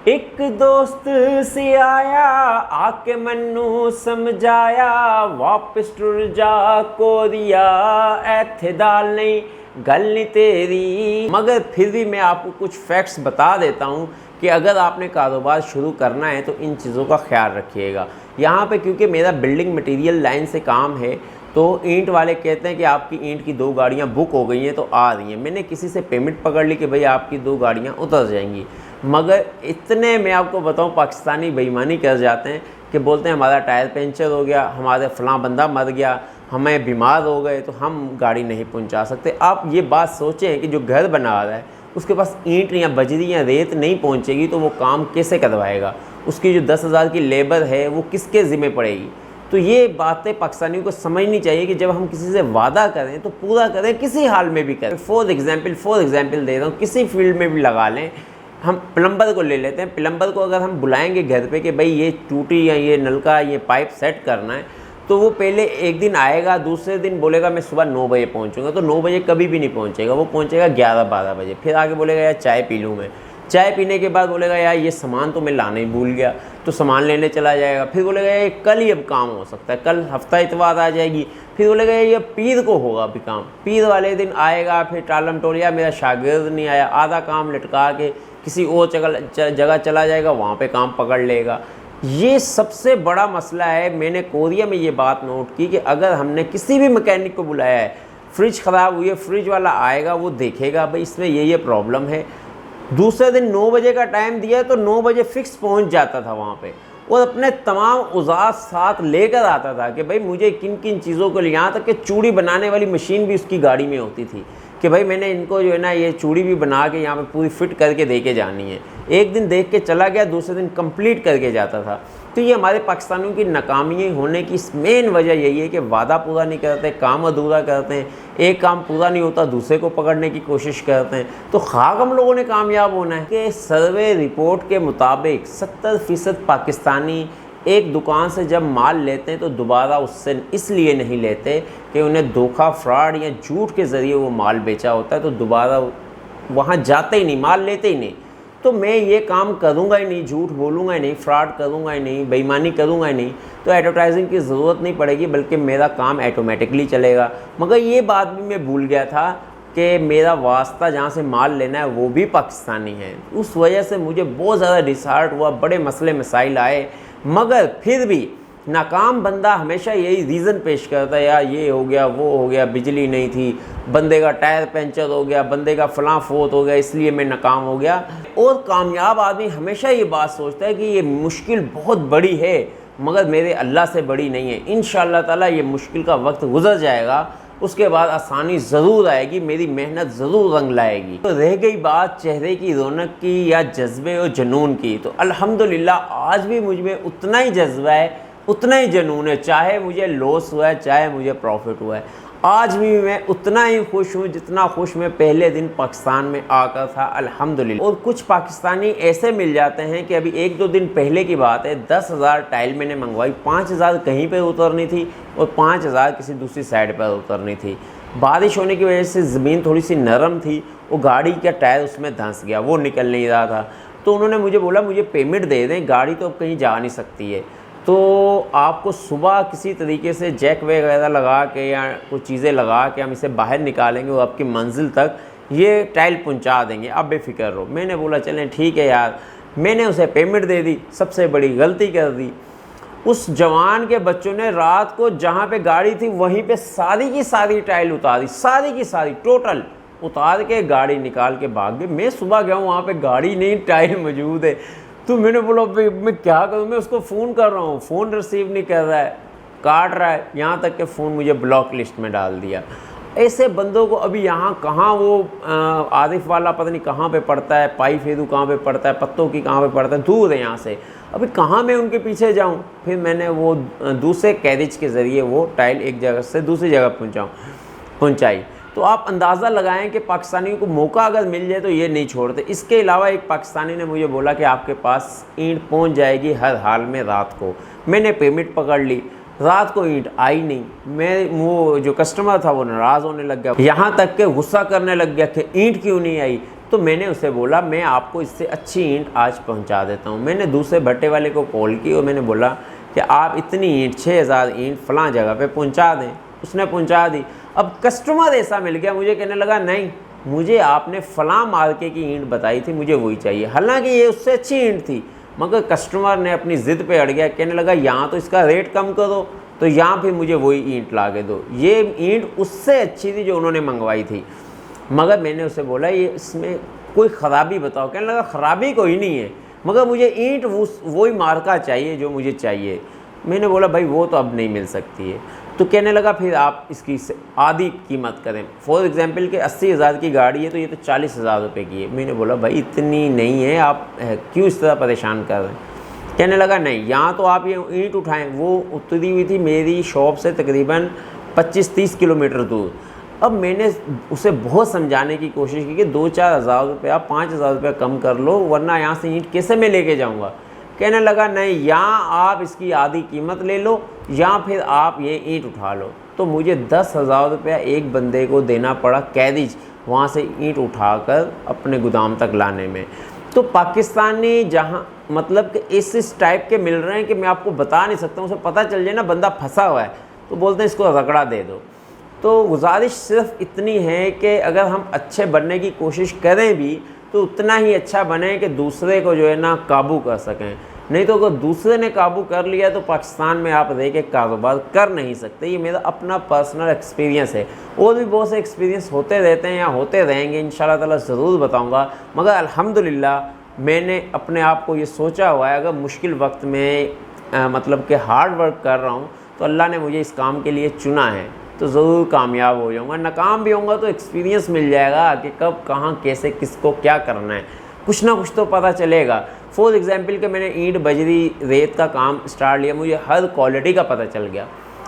एक दोस्त से आया आके मन्नू समझाया, वापस टुर जा कोरिया ऐथे दाल नहीं गल नहीं तेरी। मगर फिर भी मैं आपको कुछ फैक्ट्स बता देता हूँ कि अगर आपने कारोबार शुरू करना है तो इन चीज़ों का ख्याल रखिएगा। यहाँ पे क्योंकि मेरा बिल्डिंग मटेरियल लाइन से काम है तो ईंट वाले कहते हैं कि आपकी ईंट की 2 गाड़ियाँ बुक हो गई हैं तो आ रही हैं। मैंने किसी से पेमेंट पकड़ ली कि भाई आपकी 2 गाड़ियाँ उतर जाएंगी, मगर इतने मैं आपको बताऊं पाकिस्तानी बेईमानी कर जाते हैं कि बोलते हैं हमारा टायर पंचर हो गया, हमारे फलां बंदा मर गया, हमें बीमार हो गए तो हम गाड़ी नहीं पहुंचा सकते। आप ये बात सोचें कि जो घर बना रहा है उसके पास ईंट या बजरी या रेत नहीं पहुंचेगी तो वो काम कैसे करवाएगा? उसकी जो 10,000 की लेबर है वो किसके ज़िम्मे पड़ेगी? तो ये बातें पाकिस्तानियों को समझनी चाहिए कि जब हम किसी से वादा करें तो पूरा करें, किसी हाल में भी करें। फॉर एग्जाम्पल दे रहा हूँ, किसी फील्ड में भी लगा लें। हम प्लम्बर को ले लेते हैं, प्लम्बर को अगर हम बुलाएंगे घर पे कि भाई ये टूटी या ये नलका ये पाइप सेट करना है, तो वो पहले एक दिन आएगा, दूसरे दिन बोलेगा मैं सुबह 9 बजे पहुंचूंगा, तो 9 बजे कभी भी नहीं पहुंचेगा, वो पहुंचेगा 11-12 बजे। फिर आगे बोलेगा यार चाय पी लूँ मैं, चाय पीने के बाद बोलेगा यार ये सामान तो मैं लाना ही भूल गया, तो सामान लेने चला जाएगा। फिर बोलेगा यार कल ही अब काम हो सकता है, कल हफ्ता इतवार आ जाएगी। फिर बोलेगा ये पीर को होगा अभी काम, पीर वाले दिन आएगा, फिर टालम टोलिया मेरा शागिर्द नहीं आया, आधा काम लटका के किसी और जगह चला जाएगा, वहाँ पे काम पकड़ लेगा। ये सबसे बड़ा मसला है। मैंने कोरिया में ये बात नोट की कि अगर हमने किसी भी मैकेनिक को बुलाया है, फ्रिज ख़राब हुई है, फ्रिज वाला आएगा, वो देखेगा भाई इसमें ये प्रॉब्लम है, दूसरे दिन 9 बजे का टाइम दिया है तो 9 बजे फिक्स पहुंच जाता था वहाँ पे और अपने तमाम औज़ार साथ लेकर आता था कि भाई मुझे किन किन चीज़ों को, यहाँ तक कि चूड़ी बनाने वाली मशीन भी उसकी गाड़ी में होती थी कि भाई मैंने इनको जो है ना ये चूड़ी भी बना के यहाँ पे पूरी फिट करके दे के जानी है। एक दिन देख के चला गया, दूसरे दिन कंप्लीट करके जाता था। तो ये हमारे पाकिस्तानियों की नाकामी होने की मेन वजह यही है कि वादा पूरा नहीं करते, काम अधूरा करते हैं, एक काम पूरा नहीं होता दूसरे को पकड़ने की कोशिश करते हैं। तो खाक हम लोगों ने कामयाब होना है कि सर्वे रिपोर्ट के मुताबिक 70% पाकिस्तानी एक दुकान से जब माल लेते हैं तो दोबारा उससे इसलिए नहीं लेते कि उन्हें धोखा, फ्रॉड या झूठ के ज़रिए वो माल बेचा होता है, तो दोबारा वहाँ जाते ही नहीं, माल लेते ही नहीं। तो मैं ये काम करूँगा ही नहीं, झूठ बोलूँगा ही नहीं, फ्रॉड करूँगा ही नहीं, बेईमानी करूँगा ही नहीं, तो एडवर्टाइजिंग की ज़रूरत नहीं पड़ेगी, बल्कि मेरा काम ऑटोमेटिकली चलेगा। मगर ये बात भी मैं भूल गया था कि मेरा वास्ता जहाँ से माल लेना है वो भी पाकिस्तानी है। उस वजह से मुझे बहुत ज़्यादा डिसहार्ट हुआ, बड़े मसले मसाइल आए। मगर फिर भी नाकाम बंदा हमेशा यही रीज़न पेश करता है, यार ये हो गया, वो हो गया, बिजली नहीं थी, बंदे का टायर पंचर हो गया, बंदे का फलां फोत हो गया, इसलिए मैं नाकाम हो गया। और कामयाब आदमी हमेशा ये बात सोचता है कि ये मुश्किल बहुत बड़ी है मगर मेरे अल्लाह से बड़ी नहीं है। इंशाअल्लाह ताला ये मुश्किल का वक्त गुजर जाएगा, उसके बाद आसानी ज़रूर आएगी, मेरी मेहनत ज़रूर रंग लाएगी। तो रह गई बात चेहरे की रौनक की या जज्बे और जुनून की, तो अल्हम्दुलिल्लाह आज भी मुझ में उतना ही जज्बा है, उतना ही जुनून है, चाहे मुझे लॉस हुआ है चाहे मुझे प्रॉफिट हुआ है। आज भी मैं उतना ही खुश हूँ जितना खुश मैं पहले दिन पाकिस्तान में आकर था, अल्हम्दुलिल्लाह। और कुछ पाकिस्तानी ऐसे मिल जाते हैं कि अभी 1-2 दिन पहले की बात है, 10,000 टाइल मैंने मंगवाई, 5,000 कहीं पे उतरनी थी और 5,000 किसी दूसरी साइड पर उतरनी थी। बारिश होने की वजह से ज़मीन थोड़ी सी नरम थी, वो गाड़ी का टायर उसमें धंस गया, वो निकल नहीं रहा था। तो उन्होंने मुझे बोला मुझे पेमेंट दे दें, गाड़ी तो अब कहीं जा नहीं सकती है, तो आपको सुबह किसी तरीके से जैक वगैरह लगा के या कुछ चीज़ें लगा के हम इसे बाहर निकालेंगे और आपकी मंजिल तक ये टाइल पहुंचा देंगे, आप बेफिक्र रहो। मैंने बोला चलें ठीक है यार। मैंने उसे पेमेंट दे दी, सबसे बड़ी गलती कर दी। उस जवान के बच्चों ने रात को जहाँ पे गाड़ी थी वहीं पे सारी की सारी टाइल उतारी, सारी की सारी टोटल उतार के गाड़ी निकाल के भाग गए। मैं सुबह गया हूँ, वहाँ पे गाड़ी नहीं, टाइल मौजूद है। तो मैंने बोला भाई मैं क्या करूँ, मैं उसको फ़ोन कर रहा हूँ, फ़ोन रिसीव नहीं कर रहा है, काट रहा है, यहाँ तक कि फ़ोन मुझे ब्लॉक लिस्ट में डाल दिया। ऐसे बंदों को अभी यहाँ कहाँ वो आरिफ वाला पता नहीं कहाँ पे पड़ता है, पाई फेरू कहाँ पे पड़ता है, पत्तों की कहाँ पे पड़ता है, दूर है यहाँ से, अभी कहाँ मैं उनके पीछे जाऊँ। फिर मैंने वो दूसरे कैरेज के ज़रिए वो टाइल एक जगह से दूसरी जगह पहुँचाई। तो आप अंदाज़ा लगाएं कि पाकिस्तानियों को मौका अगर मिल जाए तो ये नहीं छोड़ते। इसके अलावा एक पाकिस्तानी ने मुझे बोला कि आपके पास ईंट पहुंच जाएगी हर हाल में रात को। मैंने पेमेंट पकड़ ली, रात को ईंट आई नहीं। मैं वो जो कस्टमर था वो नाराज़ होने लग गया, यहाँ तक कि गुस्सा करने लग गया कि ईंट क्यों नहीं आई। तो मैंने उसे बोला मैं आपको इससे अच्छी ईंट आज पहुंचा देता हूं। मैंने दूसरे भट्टे वाले को कॉल की और मैंने बोला कि आप इतनी ईंट 6000 ईंट फ़लाँ जगह पे पहुंचा दें। उसने पहुंचा दी। अब कस्टमर ऐसा मिल गया मुझे, कहने लगा नहीं मुझे आपने फ़लाँ मार्के की ईंट बताई थी, मुझे वही चाहिए। हालांकि ये उससे अच्छी ईंट थी, मगर कस्टमर ने अपनी ज़िद पे अड़ गया, कहने लगा यहाँ तो इसका रेट कम करो, तो यहाँ पे मुझे वही ईंट ला के दो। ये ईंट उससे अच्छी थी जो उन्होंने मंगवाई थी। मगर मैंने उसे बोला ये इसमें कोई ख़राबी बताओ। कहने लगा ख़राबी कोई नहीं है, मगर मुझे ईंट वही मार्का चाहिए जो मुझे चाहिए। मैंने बोला भाई वो तो अब नहीं मिल सकती है। तो कहने लगा फिर आप इसकी आधी कीमत करें। फॉर एग्जांपल कि 80,000 की गाड़ी है तो ये तो 40,000 रुपये की है। मैंने बोला भाई इतनी नहीं है, आप क्यों इस तरह परेशान कर रहे हैं। कहने लगा नहीं यहाँ तो आप ये ईंट उठाएं। वो उतरी हुई थी मेरी शॉप से तकरीबन 25-30 किलोमीटर दूर। अब मैंने उसे बहुत समझाने की कोशिश की कि 2-4 हज़ार रुपया 5,000 रुपया कम कर लो, वरना यहाँ से ईंट कैसे मैं लेके जाऊँगा। कहने लगा नहीं यहाँ आप इसकी आधी कीमत ले लो या फिर आप ये ईंट उठा लो। तो मुझे 10,000 रुपया एक बंदे को देना पड़ा कैरिज, वहाँ से ईंट उठाकर अपने गोदाम तक लाने में। तो पाकिस्तानी जहाँ मतलब कि इस टाइप के मिल रहे हैं कि मैं आपको बता नहीं सकता हूँ। उसे पता चल जाए ना बंदा फंसा हुआ है तो बोलते हैं इसको रगड़ा दे दो। तो गुजारिश सिर्फ इतनी है कि अगर हम अच्छे बनने की कोशिश करें भी तो उतना ही अच्छा बने कि दूसरे को जो है ना काबू कर सकें। नहीं तो अगर दूसरे ने काबू कर लिया तो पाकिस्तान में आप रह के कारोबार कर नहीं सकते। ये मेरा अपना पर्सनल एक्सपीरियंस है। और भी बहुत से एक्सपीरियंस होते रहते हैं या होते रहेंगे, इंशाल्लाह ताला ज़रूर बताऊंगा। मगर अल्हम्दुलिल्लाह मैंने अपने आप को ये सोचा हुआ है अगर मुश्किल वक्त में मतलब कि हार्ड वर्क कर रहा हूँ तो अल्लाह ने मुझे इस काम के लिए चुना है तो ज़रूर कामयाब हो जाऊँगा। नाकाम भी होऊंगा तो एक्सपीरियंस मिल जाएगा कि कब कहाँ कैसे किसको क्या करना है, कुछ ना कुछ तो पता चलेगा। फॉर एग्जांपल कि मैंने ईंट बजरी रेत का काम स्टार्ट लिया, मुझे हर क्वालिटी का पता चल गया।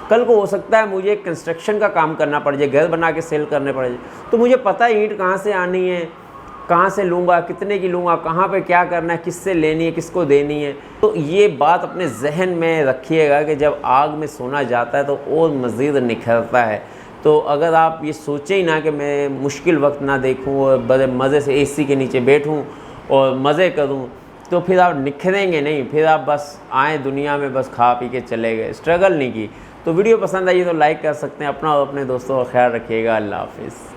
कल को हो सकता है मुझे कंस्ट्रक्शन का काम करना पड़ जाए, घर बना के सेल करने पड़ जाए, तो मुझे पता है ईंट कहाँ से आनी है, कहाँ से लूँगा, कितने की लूँगा, कहाँ पे क्या करना है, किससे लेनी है, किसको देनी है। तो ये बात अपने जहन में रखिएगा कि जब आग में सोना जाता है तो और मज़ीद निखरता है। तो अगर आप ये सोचें ही ना कि मैं मुश्किल वक्त ना देखूं और बड़े मज़े से एसी के नीचे बैठूं और मज़े करूं, तो फिर आप निखरेंगे नहीं। फिर आप बस आए दुनिया में बस खा पी के चले गए, स्ट्रगल नहीं की। तो वीडियो पसंद आई तो लाइक कर सकते हैं। अपना और अपने दोस्तों का ख्याल रखिएगा। अल्लाह हाफिज़।